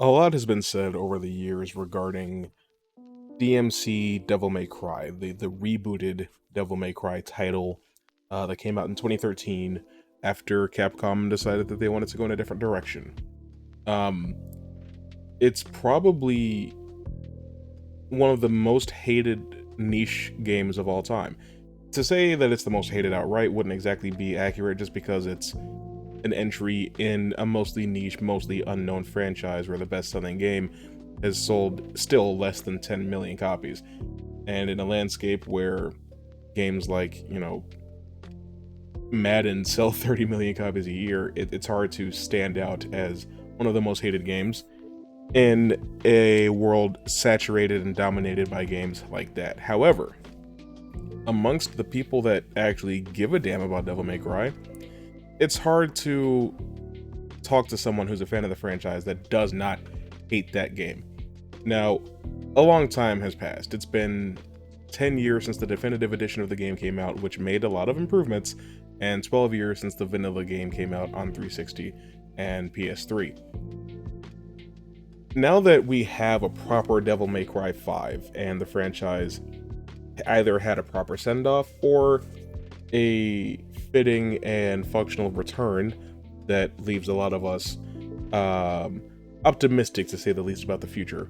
A lot has been said over the years regarding DmC Devil May Cry, the rebooted Devil May Cry title that came out in 2013 after Capcom decided that they wanted to go in a different direction. Um, it's probably one of the most hated niche games of all time. To say that it's the most hated outright wouldn't exactly be accurate just because it's an entry in a mostly niche, mostly unknown franchise where the best-selling game has sold still less than 10 million copies. And in a landscape where games like, Madden sell 30 million copies a year, it's hard to stand out as one of the most hated games in a world saturated and dominated by games like that. However, amongst the people that actually give a damn about Devil May Cry, it's hard to talk to someone who's a fan of the franchise that does not hate that game. Now, a long time has passed. It's been 10 years since the definitive edition of the game came out, which made a lot of improvements, and 12 years since the vanilla game came out on 360 and PS3. Now that we have a proper Devil May Cry 5 and the franchise either had a proper send-off or a fitting and functional return that leaves a lot of us optimistic, to say the least, about the future,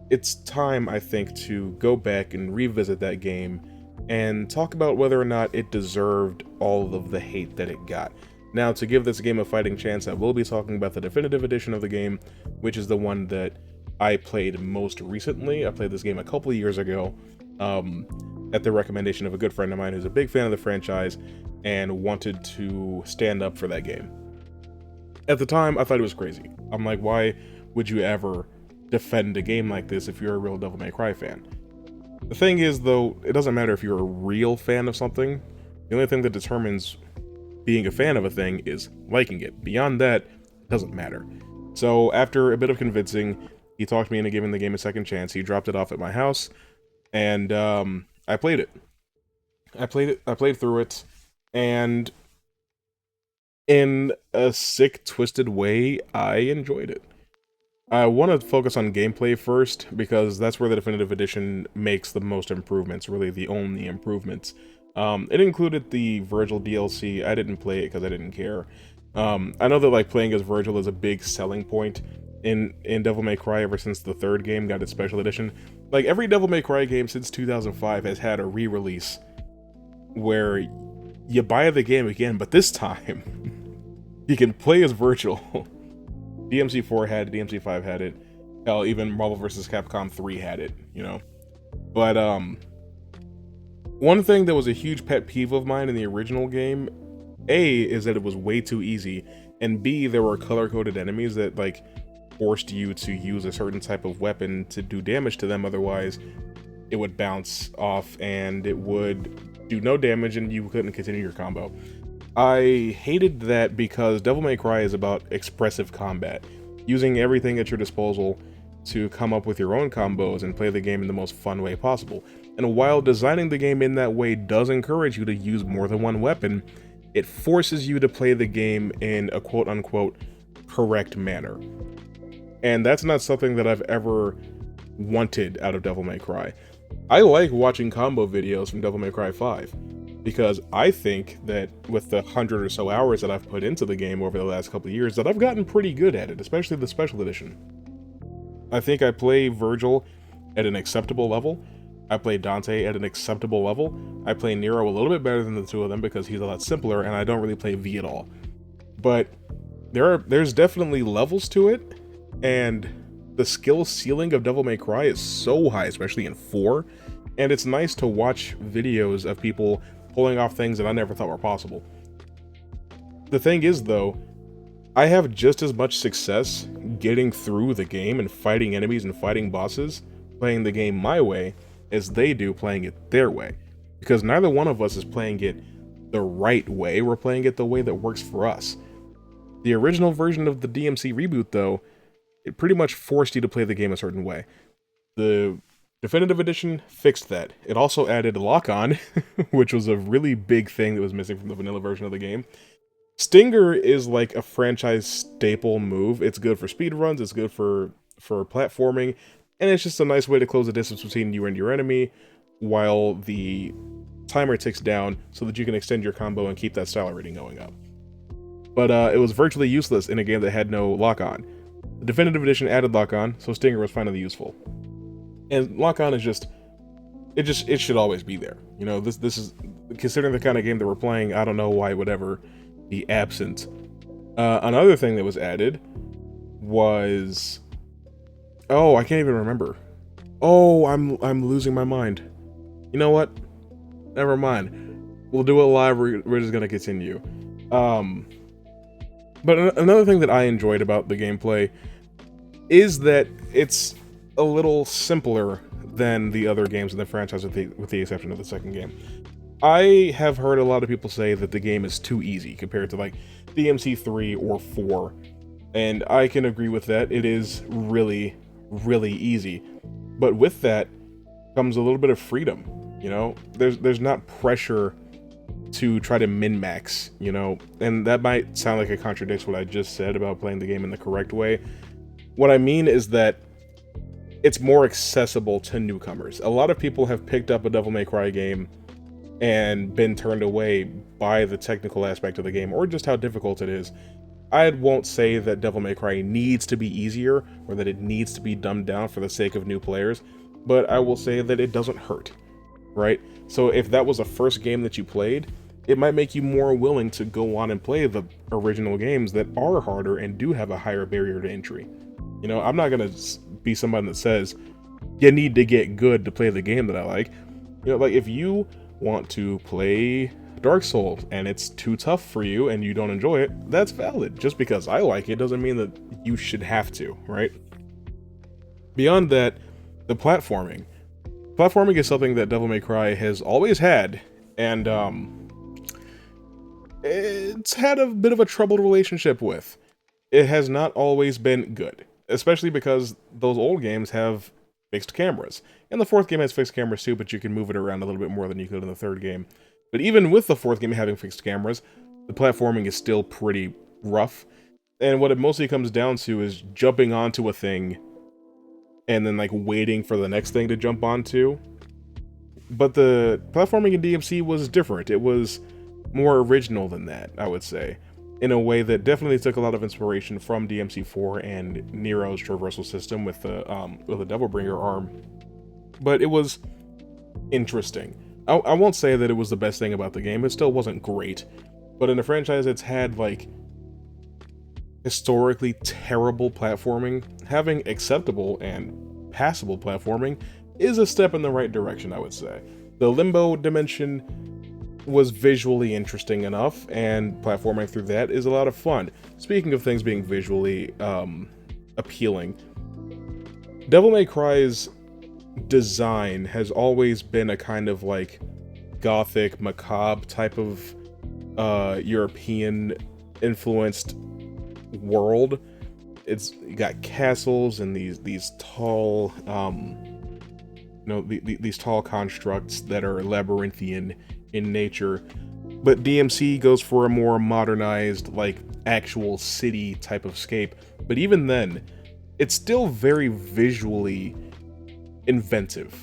it's time, I think, to go back and revisit that game and talk about whether or not it deserved all of the hate that it got. Now, to give this game a fighting chance, I will be talking about the definitive edition of the game, which is the one that I played most recently. I played this game a couple of years ago, at the recommendation of a good friend of mine who's a big fan of the franchise and wanted to stand up for that game. At the time, I thought it was crazy. I'm like, why would you ever defend a game like this if you're a real Devil May Cry fan? The thing is, though, it doesn't matter if you're a real fan of something. The only thing that determines being a fan of a thing is liking it. Beyond that, it doesn't matter. So after a bit of convincing, he talked me into giving the game a second chance. He dropped it off at my house, and I played it. I played through it, and in a sick, twisted way, I enjoyed it. I want to focus on gameplay first, because that's where the definitive edition makes the most improvements, really the only improvements. It included the Virgil DLC. I didn't play it because I didn't care. I know that playing as Virgil is a big selling point in Devil May Cry ever since the third game got its special edition. Every Devil May Cry game since 2005 has had a re-release where you buy the game again, but this time you can play as Virgil. DmC 4 had it, DmC 5 had it, hell, even Marvel vs. Capcom 3 had it, But, one thing that was a huge pet peeve of mine in the original game, A, is that it was way too easy, and B, there were color-coded enemies that, forced you to use a certain type of weapon to do damage to them, otherwise it would bounce off and it would do no damage and you couldn't continue your combo. I hated that because Devil May Cry is about expressive combat, using everything at your disposal to come up with your own combos and play the game in the most fun way possible. And while designing the game in that way does encourage you to use more than one weapon, it forces you to play the game in a quote-unquote correct manner. And that's not something that I've ever wanted out of Devil May Cry. I like watching combo videos from Devil May Cry 5, because I think that with the 100 or so hours that I've put into the game over the last couple of years, that I've gotten pretty good at it, especially the special edition. I think I play Virgil at an acceptable level. I play Dante at an acceptable level. I play Nero a little bit better than the two of them because he's a lot simpler, and I don't really play V at all. But there's definitely levels to it, and the skill ceiling of Devil May Cry is so high, especially in 4, and it's nice to watch videos of people pulling off things that I never thought were possible. The thing is, though, I have just as much success getting through the game and fighting enemies and fighting bosses playing the game my way as they do playing it their way, because neither one of us is playing it the right way. We're playing it the way that works for us. The original version of the DmC reboot, though, it pretty much forced you to play the game a certain way. The definitive edition fixed that. It also added lock-on, which was a really big thing that was missing from the vanilla version of the game. Stinger is like a franchise staple move. It's good for speed runs, it's good for platforming, and it's just a nice way to close the distance between you and your enemy while the timer ticks down so that you can extend your combo and keep that style rating going up. But it was virtually useless in a game that had no lock-on. The Definitive Edition added lock-on, so Stinger was finally useful. And lock-on is just it should always be there. You know, this is, considering the kind of game that we're playing, I don't know why it would ever be absent. Another thing that was added was, oh, I can't even remember. Oh, I'm losing my mind. You know what? Never mind. We'll do it live. We're just gonna continue. But another thing that I enjoyed about the gameplay is that it's a little simpler than the other games in the franchise, with the exception of the second game. I have heard a lot of people say that the game is too easy compared to like DmC 3 or 4, and I can agree with that. It is really, really easy. But with that comes a little bit of freedom, you know? There's not pressure to try to min-max, you know? And that might sound like it contradicts what I just said about playing the game in the correct way. What I mean is that it's more accessible to newcomers. A lot of people have picked up a Devil May Cry game and been turned away by the technical aspect of the game, or just how difficult it is. I won't say that Devil May Cry needs to be easier, or that it needs to be dumbed down for the sake of new players, but I will say that it doesn't hurt, right? So if that was a first game that you played, it might make you more willing to go on and play the original games that are harder and do have a higher barrier to entry. You know, I'm not gonna be somebody that says, you need to get good to play the game that I like. You know, like, if you want to play Dark Souls and it's too tough for you and you don't enjoy it, that's valid. Just because I like it doesn't mean that you should have to, right? Beyond that, the platforming. Platforming is something that Devil May Cry has always had, and it's had a bit of a troubled relationship with. It has not always been good, especially because those old games have fixed cameras. And the fourth game has fixed cameras too, but you can move it around a little bit more than you could in the third game. But even with the fourth game having fixed cameras, the platforming is still pretty rough. And what it mostly comes down to is jumping onto a thing and then like waiting for the next thing to jump onto. But the platforming in DMC was different. It was more original than that, I would say, in a way that definitely took a lot of inspiration from DMC 4 and Nero's traversal system with the Devilbringer arm. But it was interesting. I won't say that it was the best thing about the game. It still wasn't great. But in a franchise that's had, like, historically terrible platforming, having acceptable and passable platforming is a step in the right direction, I would say. The Limbo dimension was visually interesting enough, and platforming through that is a lot of fun. Speaking of things being visually appealing, Devil May Cry's design has always been a kind of like gothic, macabre type of European influenced world. It's got castles and these tall these tall constructs that are labyrinthian in nature. But DMC goes for a more modernized, like, actual city type of scape. But even then, it's still very visually inventive.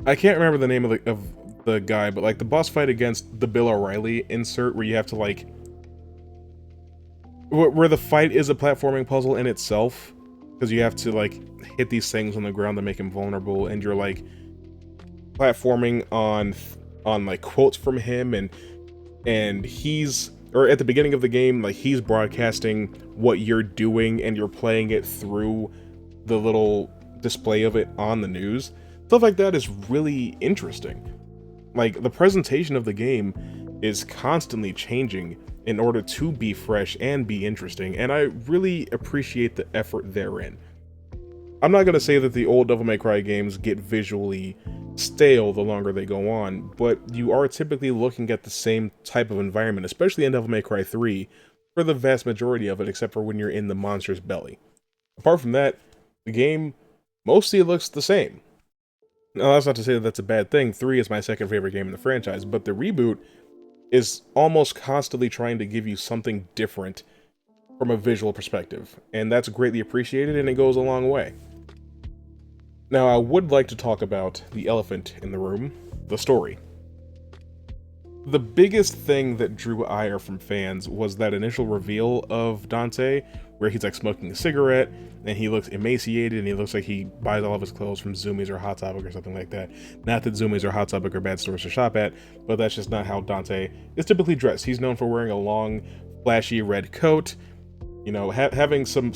I can't remember the name of the guy, but like the boss fight against the Bill O'Reilly insert, where you have to like, where the fight is a platforming puzzle in itself, because you have to like hit these things on the ground that make him vulnerable, and you're like platforming on like quotes from him, and he's, or at the beginning of the game, like he's broadcasting what you're doing and you're playing it through the little display of it on the news. Stuff like that is really interesting. Like, the presentation of the game is constantly changing in order to be fresh and be interesting, and I really appreciate the effort therein. I'm not going to say that the old Devil May Cry games get visually stale the longer they go on, but you are typically looking at the same type of environment, especially in Devil May Cry 3, for the vast majority of it, except for when you're in the monster's belly. Apart from that, the game mostly looks the same. Now, that's not to say that that's a bad thing. 3 is my second favorite game in the franchise, but the reboot is almost constantly trying to give you something different from a visual perspective, and that's greatly appreciated, and it goes a long way. Now, I would like to talk about the elephant in the room, the story. The biggest thing that drew ire from fans was that initial reveal of Dante, where he's like smoking a cigarette, and he looks emaciated, and he looks like he buys all of his clothes from Zoomies or Hot Topic or something like that. Not that Zoomies or Hot Topic are bad stores to shop at, but that's just not how Dante is typically dressed. He's known for wearing a long, flashy red coat, you know, having some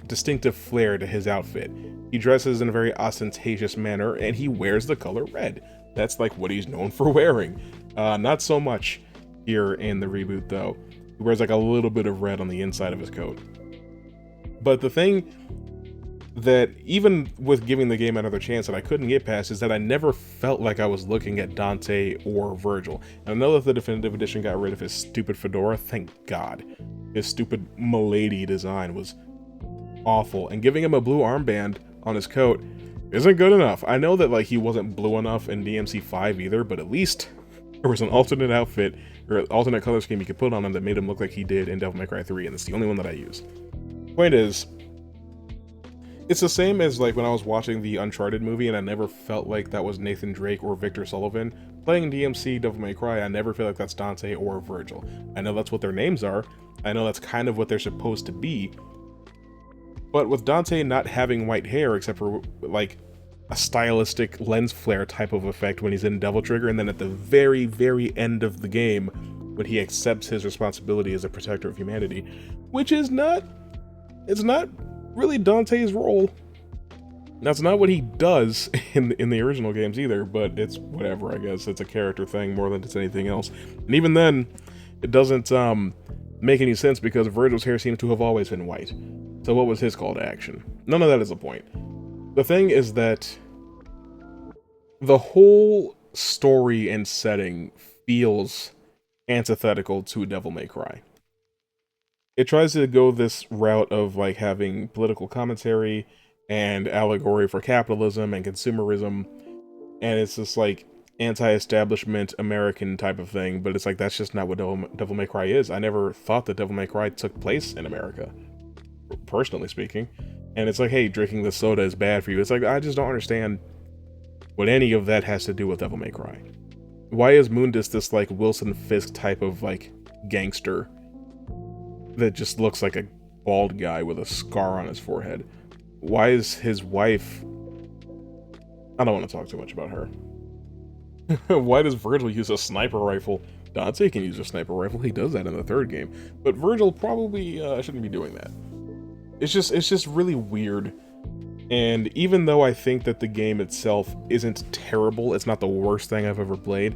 distinctive flair to his outfit. He dresses in a very ostentatious manner, and he wears the color red. That's like what he's known for wearing. Not so much here in the reboot, though. He wears like a little bit of red on the inside of his coat. But the thing that, even with giving the game another chance, that I couldn't get past is that I never felt like I was looking at Dante or Virgil. And I know that the definitive edition got rid of his stupid fedora, thank God. His stupid milady design was awful, and giving him a blue armband on his coat isn't good enough. I know that like he wasn't blue enough in DmC 5 either, but at least there was an alternate outfit or alternate color scheme you could put on him that made him look like he did in Devil May Cry 3, and it's the only one that I use. Point is, it's the same as like when I was watching the Uncharted movie and I never felt like that was Nathan Drake or Victor Sullivan. Playing DmC Devil May Cry, I never feel like that's Dante or Virgil. I know that's what their names are. I know that's kind of what they're supposed to be. But with Dante not having white hair, except for like a stylistic lens flare type of effect when he's in Devil Trigger, and then at the very, very end of the game, when he accepts his responsibility as a protector of humanity, which is not, it's not really Dante's role. That's not what he does in the original games either, but it's whatever, I guess. It's a character thing more than it's anything else. And even then, it doesn't make any sense because Virgil's hair seems to have always been white. So what was his call to action? None of that is the point. The thing is that the whole story and setting feels antithetical to Devil May Cry. It tries to go this route of like having political commentary and allegory for capitalism and consumerism, and it's this like anti-establishment American type of thing, but it's like that's just not what Devil May Cry is. I never thought that Devil May Cry took place in America, personally speaking. And it's like, hey, drinking this soda is bad for you. It's like, I just don't understand what any of that has to do with Devil May Cry. Why is Mundus this like Wilson Fisk type of like gangster that just looks like a bald guy with a scar on his forehead? Why is his wife... I don't want to talk too much about her. Why does Virgil use a sniper rifle? Dante can use a sniper rifle. He does that in the third game. But Virgil probably shouldn't be doing that. It's just really weird. And even though I think that the game itself isn't terrible, it's not the worst thing I've ever played,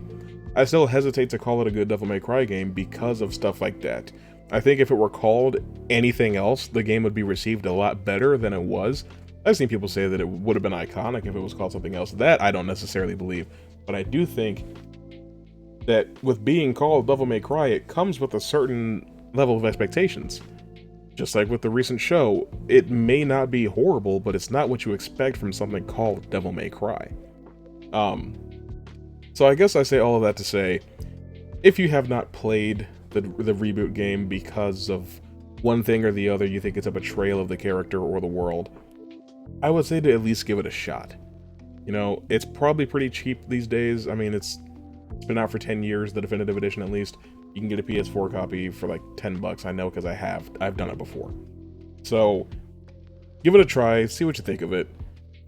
I still hesitate to call it a good Devil May Cry game because of stuff like that. I think if it were called anything else, the game would be received a lot better than it was. I've seen people say that it would have been iconic if it was called something else. That I don't necessarily believe. But I do think that with being called Devil May Cry, it comes with a certain level of expectations. Just like with the recent show, it may not be horrible, but it's not what you expect from something called Devil May Cry. So I guess I say all of that to say, if you have not played the reboot game because of one thing or the other, you think it's a betrayal of the character or the world, I would say to at least give it a shot. You know, it's probably pretty cheap these days. I mean, it's been out for 10 years, the definitive edition at least. You can get a PS4 copy for like 10 bucks. I know because I've done it before. So give it a try, see what you think of it,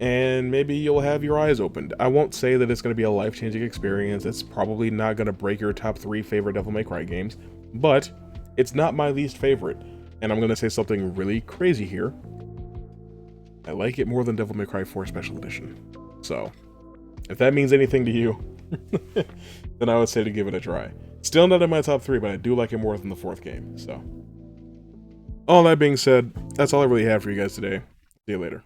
and maybe you'll have your eyes opened. I won't say that it's going to be a life-changing experience. It's probably not going to break your top 3 favorite Devil May Cry games, but it's not my least favorite. And I'm going to say something really crazy here. I like it more than Devil May Cry 4 Special Edition. So, if that means anything to you, then I would say to give it a try. Still not in my top 3, but I do like it more than the 4th game, so. All that being said, that's all I really have for you guys today. See you later.